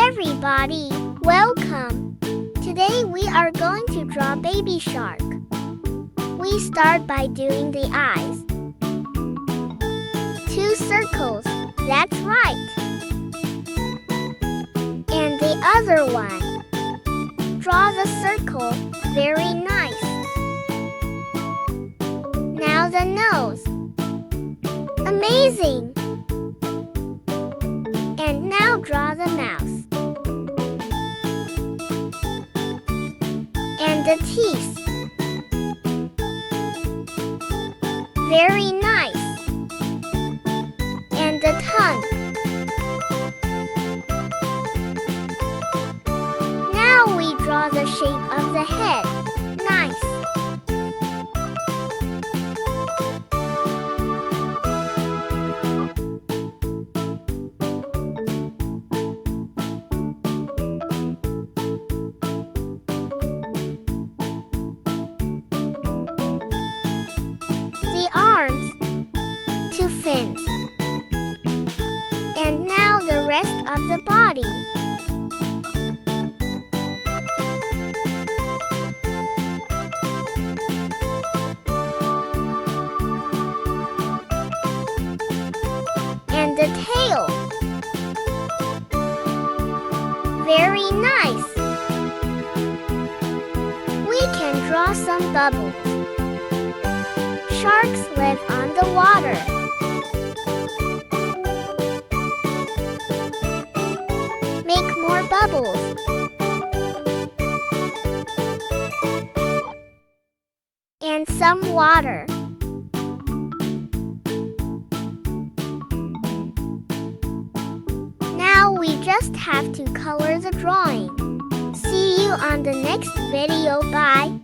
everybody, welcome! Today we are going to draw baby shark. We start by doing the eyes. 2 circles, that's right. And the other one. Draw the circle, very nice. Now the nose. Amazing! And now draw the mouth. And the teeth. Very nice. And the tongue. Now we draw the shape of the head. Nice. The arms, 2 fins. And now the rest of the body. And the tail. Very nice. We can draw some bubbles. Sharks live on the water. Make more bubbles. And some water. Now we just have to color the drawing. See you on the next video. Bye.